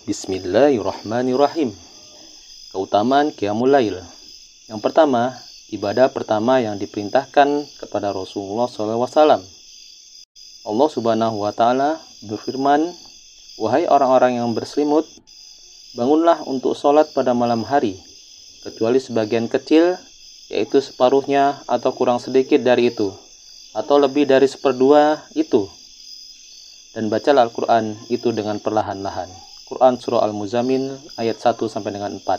Bismillahirrahmanirrahim. Keutamaan Qiyamul Lail. Yang pertama, ibadah pertama yang diperintahkan kepada Rasulullah SAW. Allah Subhanahu wa Ta'ala berfirman, "Wahai orang-orang yang berselimut, bangunlah untuk sholat pada malam hari, kecuali sebagian kecil, yaitu separuhnya atau kurang sedikit dari itu, atau lebih dari seperdua itu. Dan bacalah Al-Quran itu dengan perlahan-lahan." Quran Surah Al-Muzammil ayat 1-4.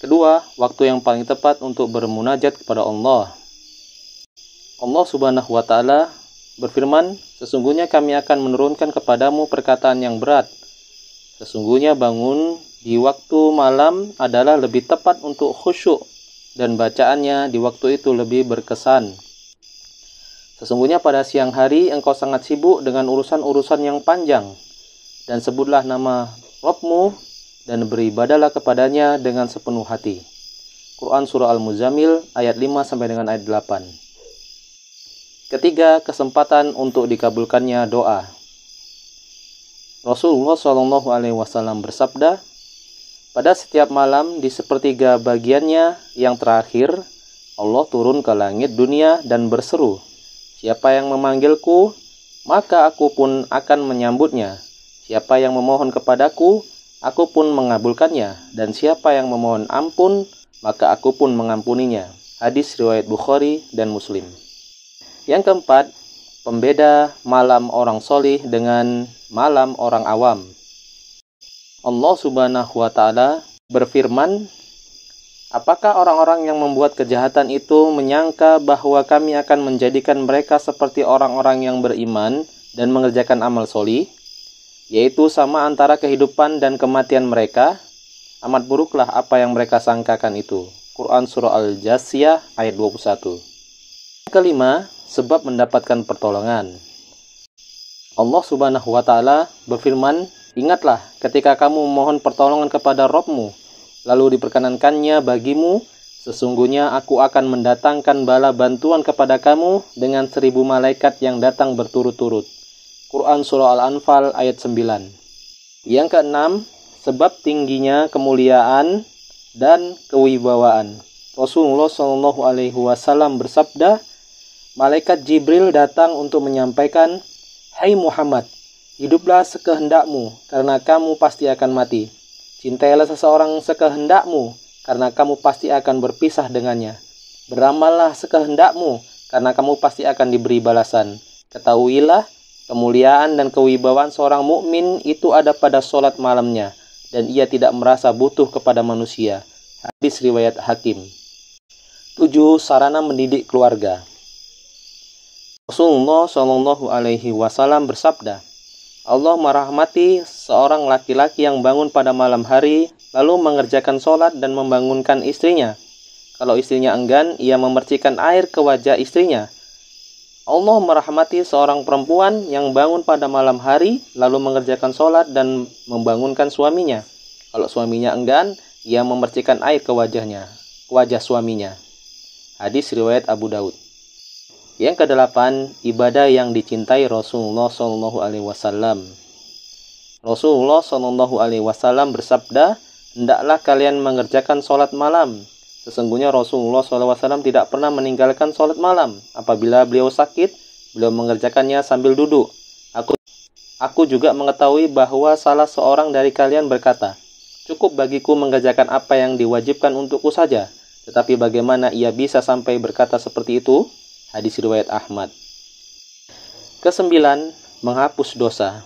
Kedua, waktu yang paling tepat untuk bermunajat kepada Allah. Allah Subhanahu wa Ta'ala berfirman, "Sesungguhnya kami akan menurunkan kepadamu perkataan yang berat. Sesungguhnya bangun di waktu malam adalah lebih tepat untuk khusyuk, dan bacaannya di waktu itu lebih berkesan. Sesungguhnya pada siang hari engkau sangat sibuk dengan urusan-urusan yang panjang, dan sebutlah nama Rabbmu dan beribadalah kepadanya dengan sepenuh hati." Quran Surah Al-Muzammil ayat 5-8. Ketiga, kesempatan untuk dikabulkannya doa. Rasulullah SAW bersabda, "Pada setiap malam di sepertiga bagiannya yang terakhir, Allah turun ke langit dunia dan berseru, 'Siapa yang memanggilku, maka aku pun akan menyambutnya. Siapa yang memohon kepadaku, aku pun mengabulkannya. Dan siapa yang memohon ampun, maka aku pun mengampuninya.'" Hadis riwayat Bukhari dan Muslim. Yang keempat, pembeda malam orang solih dengan malam orang awam. Allah Subhanahu wa Ta'ala berfirman, "Apakah orang-orang yang membuat kejahatan itu menyangka bahwa kami akan menjadikan mereka seperti orang-orang yang beriman dan mengerjakan amal solih, yaitu sama antara kehidupan dan kematian mereka? Amat buruklah apa yang mereka sangkakan itu." Quran Surah Al-Jasiyah ayat 21. Kelima, sebab mendapatkan pertolongan. Allah Subhanahu wa Ta'ala berfirman, "Ingatlah ketika kamu memohon pertolongan kepada Rabbmu, lalu diperkenankannya bagimu, sesungguhnya aku akan mendatangkan bala bantuan kepada kamu dengan 1000 malaikat yang datang berturut-turut." Quran Surah Al-Anfal ayat 9. Yang keenam, sebab tingginya kemuliaan dan kewibawaan. Rasulullah SAW bersabda, "Malaikat Jibril datang untuk menyampaikan, 'Hai Muhammad, hiduplah sekehendakmu, karena kamu pasti akan mati. Cintailah seseorang sekehendakmu, karena kamu pasti akan berpisah dengannya. Beramallah sekehendakmu, karena kamu pasti akan diberi balasan. Ketahuilah, kemuliaan dan kewibawaan seorang mukmin itu ada pada sholat malamnya, dan ia tidak merasa butuh kepada manusia." Hadis riwayat Hakim. 7. Sarana mendidik keluarga. Rasulullah SAW bersabda, "Allah merahmati seorang laki-laki yang bangun pada malam hari, lalu mengerjakan sholat dan membangunkan istrinya. Kalau istrinya enggan, ia memercikan air ke wajah istrinya. Allah merahmati seorang perempuan yang bangun pada malam hari, lalu mengerjakan sholat dan membangunkan suaminya. Kalau suaminya enggan, ia memercikan air ke wajah suaminya." Hadis riwayat Abu Daud. Yang kedelapan, ibadah yang dicintai Rasulullah SAW. Rasulullah SAW bersabda, "Hendaklah kalian mengerjakan sholat malam. Sesungguhnya Rasulullah SAW tidak pernah meninggalkan sholat malam. Apabila beliau sakit, beliau mengerjakannya sambil duduk. Aku juga mengetahui bahwa salah seorang dari kalian berkata, 'Cukup bagiku mengerjakan apa yang diwajibkan untukku saja.' Tetapi bagaimana ia bisa sampai berkata seperti itu?" Hadis riwayat Ahmad. Kesembilan, menghapus dosa.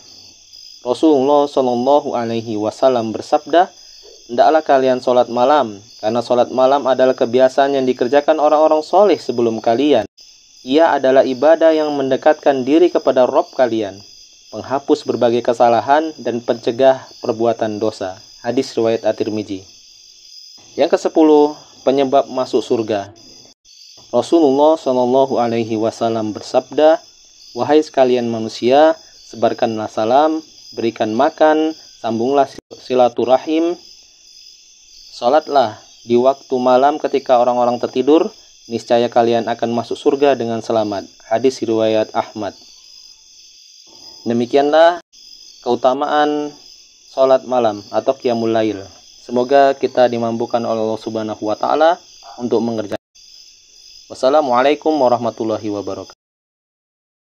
Rasulullah SAW bersabda, "Hendaklah kalian sholat malam, karena sholat malam adalah kebiasaan yang dikerjakan orang-orang soleh sebelum kalian. Ia adalah ibadah yang mendekatkan diri kepada Rabb kalian, penghapus berbagai kesalahan dan pencegah perbuatan dosa." Hadis riwayat At-Tirmidzi. Yang ke-10, penyebab masuk surga. Rasulullah SAW bersabda, "Wahai sekalian manusia, sebarkanlah salam, berikan makan, sambunglah silaturahim, salatlah di waktu malam ketika orang-orang tertidur, niscaya kalian akan masuk surga dengan selamat." Hadis riwayat Ahmad. Demikianlah keutamaan sholat malam atau qiyamul lail. Semoga kita dimampukan oleh Allah Subhanahu wa taala untuk mengerjakan. Wassalamualaikum warahmatullahi wabarakatuh.